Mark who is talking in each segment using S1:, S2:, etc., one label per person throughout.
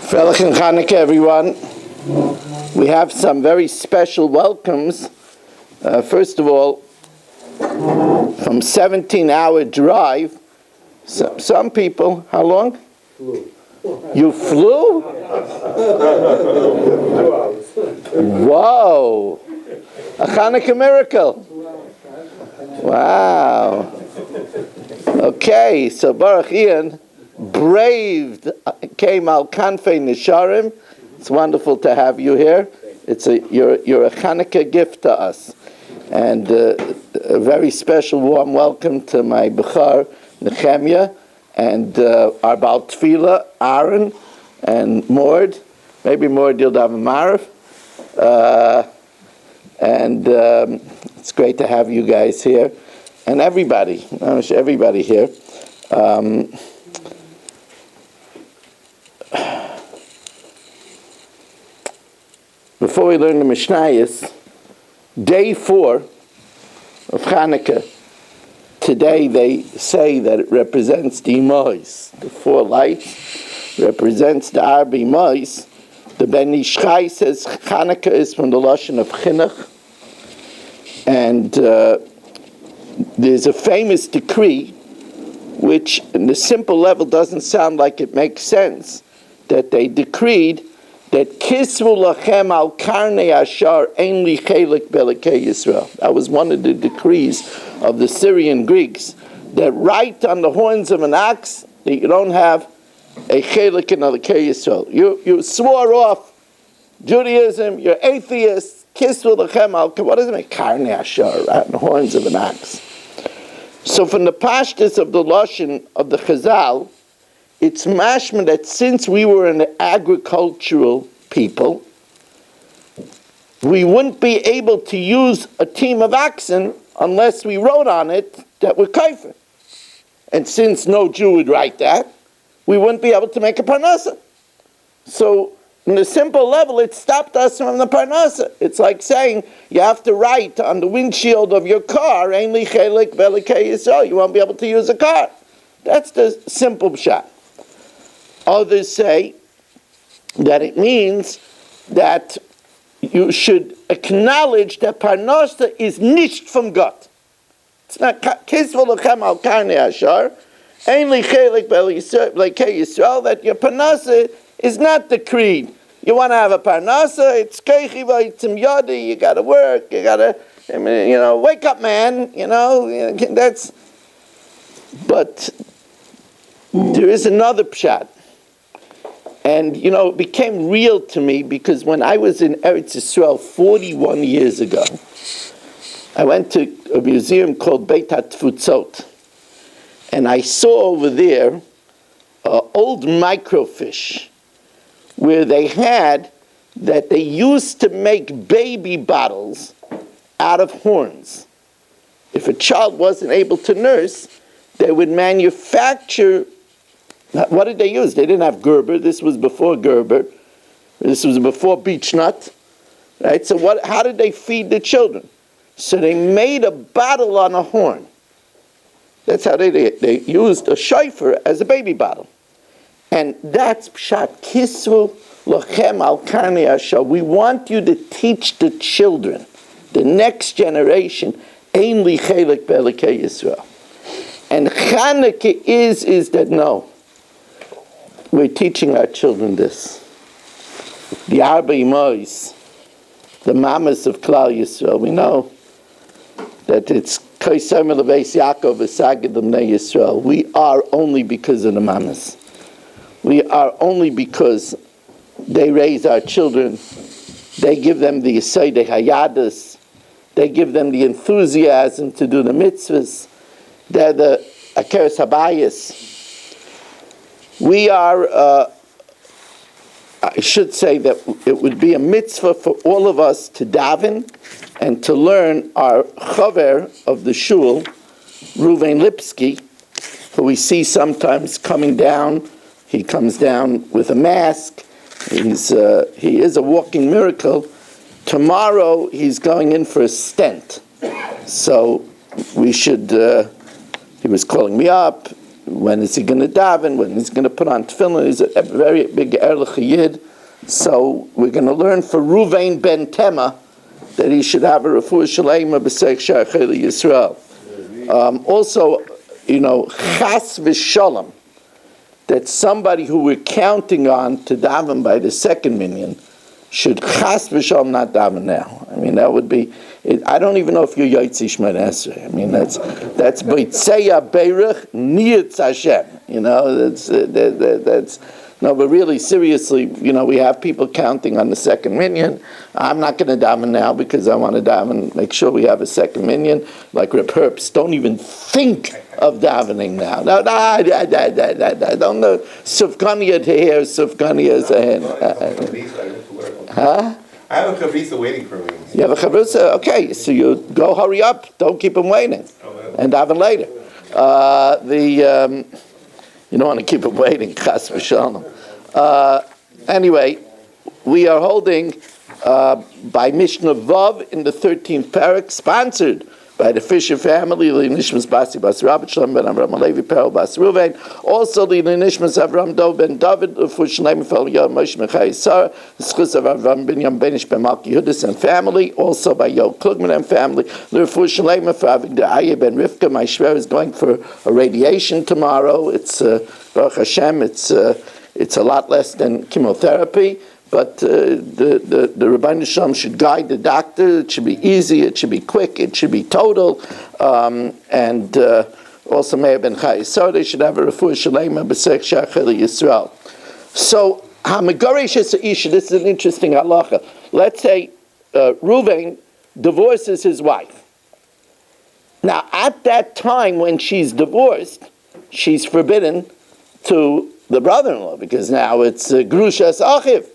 S1: Freilich and Chanukah, everyone. We have some very special welcomes. First of all, from 17-hour drive, some people, how long?
S2: Flew.
S1: You flew? Whoa! A Chanukah miracle. Wow. Okay, so Baruch Ian braved, came al Kanfei Nisharim. It's wonderful to have you here. You're a Chanukah gift to us. And a very special warm welcome to my Bechar, Nechemia, and our Baal Tefillah, Aaron, and Mord. Maybe Mord you'll have a Marav. It's great to have you guys here. And everybody here. Before we learn the Mishnayos, day 4 of Chanukah, today they say that it represents the Yevamos. The 4 lights represents the Arba Yevamos. The Ben Ishchai says Chanukah is from the Lashon of Chinuch. And there's a famous decree, which in the simple level doesn't sound like it makes sense, that they decreed that Kisvu lachem al karnei ashar ein li chelik belekei Yisrael. That was one of the decrees of the Syrian Greeks, that right on the horns of an ox, that you don't have a chelik in Belekei Yisrael. You swore off Judaism, you're atheist, Kisvu lachem al, what does it mean? Karnei ashar, right on the horns of an ox. So from the pashtus of the Lashon of the Chazal, it's mashma that since we were an agricultural people, we wouldn't be able to use a team of oxen unless we wrote on it that we're kaifer. And since no Jew would write that, we wouldn't be able to make a parnasa. So, in the simple level, it stopped us from the parnasa. It's like saying you have to write on the windshield of your car, "Ein li chelik belekei Yisrael." You won't be able to use a car. That's the simple shot. Others say that it means that you should acknowledge that parnasa is nicht from God. It's not kisvu lachem al karnei ashar, ein li chelik belekei Yisrael, that your parnasa is not decreed. You want to have a parnasa, it's keichi v'yitzim yadi, you got to work, you got to, wake up, man, that's, but there is another pshat. And, it became real to me because when I was in Eretz Yisrael 41 years ago, I went to a museum called Beit HaTfutzot, and I saw over there old microfiche where they had that they used to make baby bottles out of horns. If a child wasn't able to nurse, they would manufacture. What did they use? They didn't have Gerber. This was before Gerber. This was before beech nut. Right? So how did they feed the children? So they made a bottle on a horn. That's how they used a shofar as a baby bottle. And that's pshat kisvu lachem al karnei ashar. We want you to teach the children, the next generation, ein li chelik belekei Yisrael. And Chanukah is that no, we're teaching our children this. The Arba Yevamos, the mamas of Klal Yisrael, we know that it's Kaiser Melabeis Yaakov V'Sagid L'Bnei Yisrael. We are only because of the mamas. We are only because they raise our children. They give them the Yesodei Hayadas. They give them the enthusiasm to do the mitzvahs. They're the Akeres Habayis. We are, I should say that it would be a mitzvah for all of us to daven and to learn our chaver of the shul, Ruvain Lipsky, who we see sometimes coming down. He comes down with a mask. He is a walking miracle. Tomorrow he's going in for a stent. So we should, he was calling me up. when is he going to daven, when he's going to put on tefillin. He's a very big erlich yid. So we're going to learn for Ruvain ben Tema that he should have a refuah shaleima b'seich sha'achei Yisrael. Also, chas v'shalom, that somebody who we're counting on to daven by the second minyan should chas v'shalom not daven now. I mean, that would be. I don't even know if you're Yotzi Shemon Esrei. I mean, that's Boitzeya Beirich Niyatz Hashem. That's no. But really, seriously, we have people counting on the second minyan. I'm not going to daven now because I want to daven. Make sure we have a second minyan. Like Reb Herbst, don't even think of davening now. No, don't know. Sufgania to here, Sufgania to here. Huh?
S2: I have a chavrusa waiting for me.
S1: You have a chavrusa? Okay, so you go hurry up. Don't keep him waiting. And daven later. You don't want to keep him waiting. Chas v'shalom. Anyway, we are holding by Mishna Vav in the 13th parak, sponsored by the Fisher family, the Nishmas Basi Bas Rabbi Shalom ben Amram Alevi Perel Bas Ruvain, also the Nishmas Avram Dov ben David, Fushleim Fel Yom Moshe Mechai Sarah, the Schus of Avram ben Yom Benish ben Malki Yudis and family, also by Yo Klugman and family, the Fushleim for Avigdaya ben Rivka. My shver is going for a radiation tomorrow. It's Baruch Hashem. It's a lot less than chemotherapy. But the Rabbeinu Shalom should guide the doctor. It should be easy. It should be quick. It should be total. And also Meir ben Chai Yisrael, they should have a refuah shaleima b'seich shachar Yisrael. So Hamagoresh Isha. This is an interesting halacha. Let's say Reuven divorces his wife. Now at that time when she's divorced, she's forbidden to the brother-in-law because now it's grushas achiv.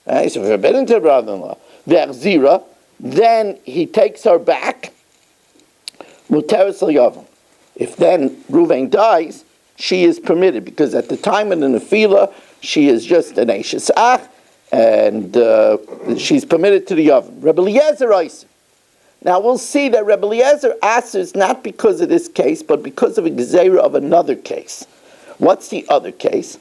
S1: So forbidden to the brother-in-law. Ve'achzira, then he takes her back. Muteres l'yavam. If then Reuven dies, she is permitted because at the time of the nefila, she is just an eishes ach, and she's permitted to the yavam. Rebbe Eliezer Eiser. Now we'll see that Rebbe Eliezer asks not because of this case, but because of a gezerah of another case. What's the other case?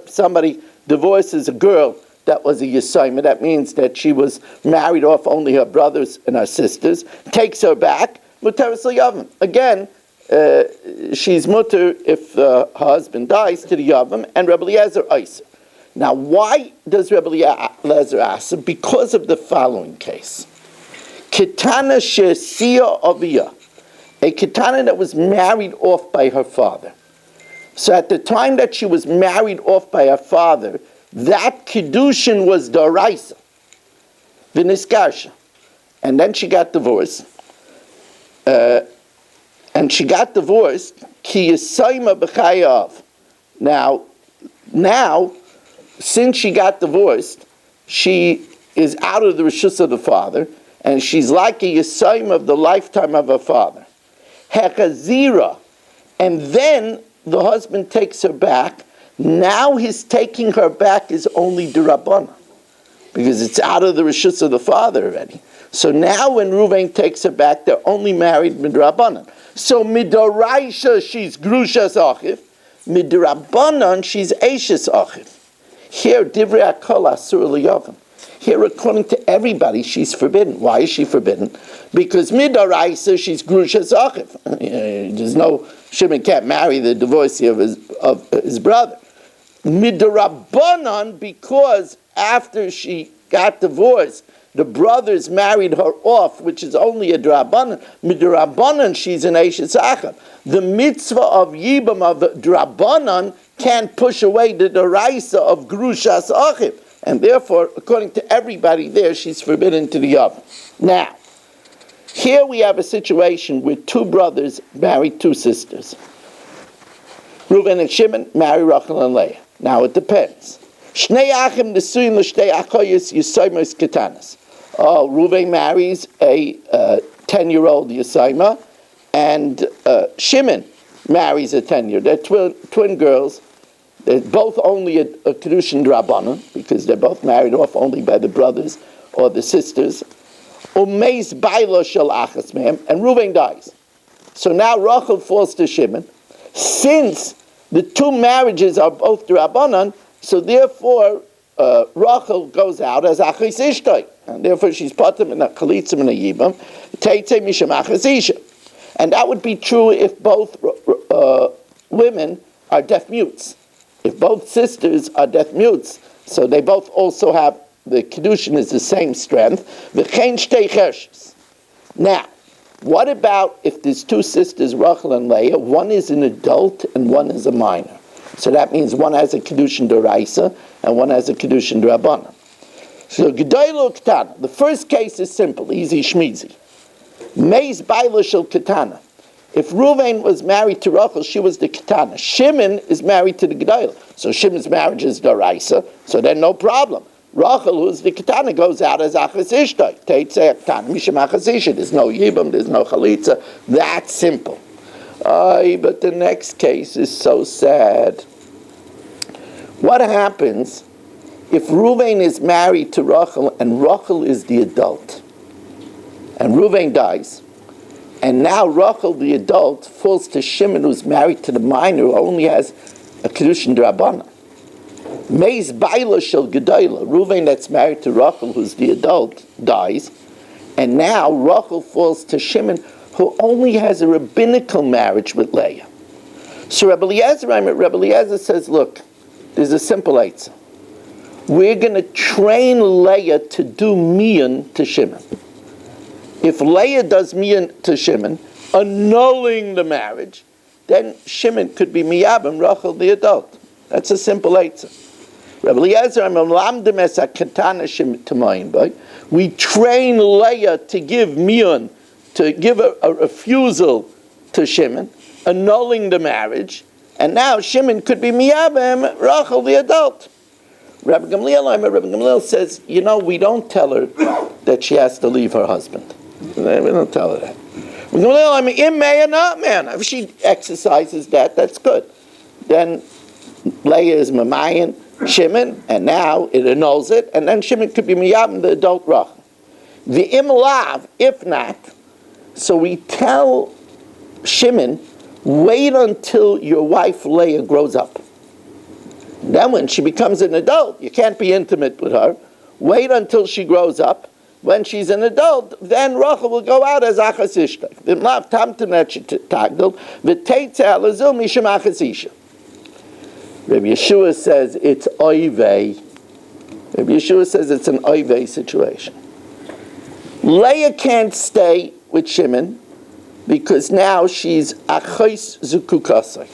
S1: Somebody divorces a girl that was a yesayma. That means that she was married off only her brothers and her sisters. Takes her back. Muteres l'yavam. Again, she's mutter if her husband dies to the yavam. And Rebbe Eliezer Eiser. Now, why does Rebbe Eliezer Eiser? Because of the following case. Ketana she'sia aviyah. A ketana that was married off by her father. So at the time that she was married off by her father, that kiddushin was daraisa, v'niskarsha. And then she got divorced. And she got divorced, ki yisayma b'chayav. Now, since she got divorced, she is out of the reshus of the father, and she's like a yisayma of the lifetime of her father. Hechazira. And then the husband takes her back. Now his taking her back is only d'Rabbanan, because it's out of the reshus of the father already. So now when Reuven takes her back, they're only married midrabanan. So midoraisha, she's grushas achiv. Midrabanan, she's eishes achiv. Here, divrei akol asur liyavam. Here, according to everybody, she's forbidden. Why is she forbidden? Because midoraisa, she's grushas achiv. There's no Shimon can't marry the divorcee of his brother. Midrabanan, because after she got divorced, the brothers married her off, which is only a drabanan. Midrabanan, she's an eishes achiv. The mitzvah of yibam of drabanan can't push away the deraisa of grushas achiv, and therefore, according to everybody there, she's forbidden to the oven. Now, here we have a situation where two brothers married two sisters. Reuven and Shimon marry Rachel and Leah. Now it depends. Shnei achim nesuyin l'shtei achoyos yisoymos ketanas. Oh, Reuven marries a 10-year-old Yisayma, and Shimon marries a 10-year. They're twin girls. They're both only a kedushin drabanan, because they're both married off only by the brothers or the sisters. Umeis bailo shel achas mehem, and Reuven dies. So now Rachel falls to Shimon. Since the two marriages are both D'Rabbanan, so therefore Rachel goes out as Achis Ishtay. And therefore she's Patim and a Chalitzim and a Yibam. Teitze Misham Achis Isha. And that would be true if both women are deaf mutes. If both sisters are deaf mutes, so they both also have, the Kedushin is the same strength. V'chein shtei chershes. Now, what about if there's two sisters, Rachel and Leah, one is an adult and one is a minor? So that means one has a Kedushin D'Oraisa and one has a Kedushin D'Rabbanan. So Gedailu Ketana, the first case is simple, easy shmizi. Meis Baila Shel Ketana. If Ruvain was married to Rachel, she was the Ketana. Shimon is married to the Gedailu. So Shimon's marriage is D'Oraisa, so then no problem. Rachel, who's the Ketana, goes out as Achas Ishtay. Teitzei Ketana, Misham Achas Isha. There's no Yibam, there's no Chalitza. That's simple. But the next case is so sad. What happens if Ruvain is married to Rachel and Rachel is the adult? And Ruvain dies. And now Rachel, the adult, falls to Shimon, who's married to the minor, who only has a Kedushin D'Rabbanan. Meis Baila Shel Gedailah, Ruvain that's married to Rachel, who's the adult, dies. And now Rachel falls to Shimon, who only has a rabbinical marriage with Leah. So Rabbi Eliezer says, look, there's a simple answer. We're going to train Leah to do miyan to Shimon. If Leah does miyan to Shimon, annulling the marriage, then Shimon could be miyabim, Rachel the adult. That's a simple answer. Rabbi Eliezer, we train Leah to give miyan, to give a refusal to Shimon, annulling the marriage, and now Shimon could be miyabim, Rachel the adult. Rabbi Gamliel says, we don't tell her that she has to leave her husband. We don't tell her that. If she exercises that, that's good. Then Leah is Mamayan, Shimon, and now it annuls it, and then Shimon could be miyabim, the adult Rachel. The imlav, if not, so we tell Shimon, wait until your wife Leah grows up. Then when she becomes an adult, you can't be intimate with her. Wait until she grows up. When she's an adult, then Rachel will go out as Achas Ishtay. V'mlav tamtenet tagdil v'teitze alazul misham Achas Isha. Rabbi Yeshua says it's oivei. Rabbi Yeshua says it's an oivei situation. Leah can't stay with Shimon because now she's Achos Zukukasai.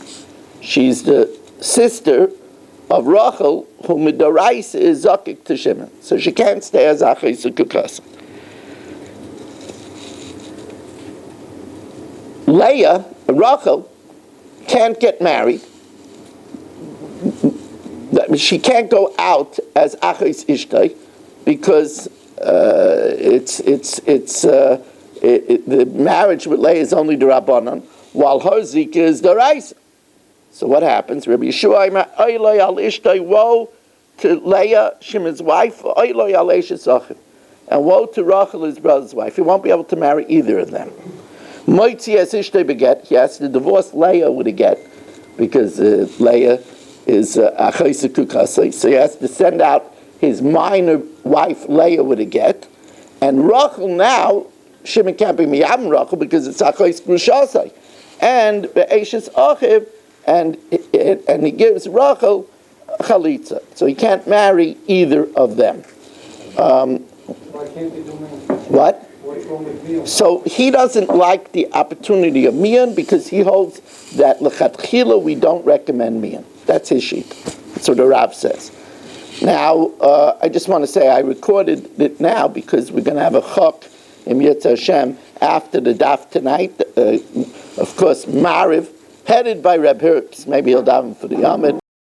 S1: She's the sister of Rachel, who midorais is zakik to Shimon. So she can't stay as Achos Zukukasai. Rachel, can't get married. She can't go out as Achos Ishtay because the marriage with Leah is only the Rabbanan, while her Zika is the Raisa. So what happens? Rabbi Yeshua, Oiloi al Ishtay, woe to Leah, Shimon's wife, Oiloi al Eshes, and woe to Rachel, his brother's wife. He won't be able to marry either of them. Moitzi as Ishtay beget, he has to divorce Leah with a get, because Leah is Achos Kukasai, so he has to send out his minor wife Leah with a get, and Rachel now, Shimon can't be miyabim Rachel because it's Achos Grushasai, and Be'eshes Achiv, and he gives Rachel Chalitza, so he can't marry either of them.
S3: Why can't they do miyan?
S1: What?
S3: What's wrong with miyan?
S1: So he doesn't like the opportunity of miyan because he holds that lechatchila we don't recommend miyan. That's his sheet. That's what the Rav says. Now, I just want to say I recorded it now because we're going to have a chok in Yetzer Hashem after the daf tonight. Of course, Mariv, headed by Reb Herbst. Maybe he'll daven for the Yamid.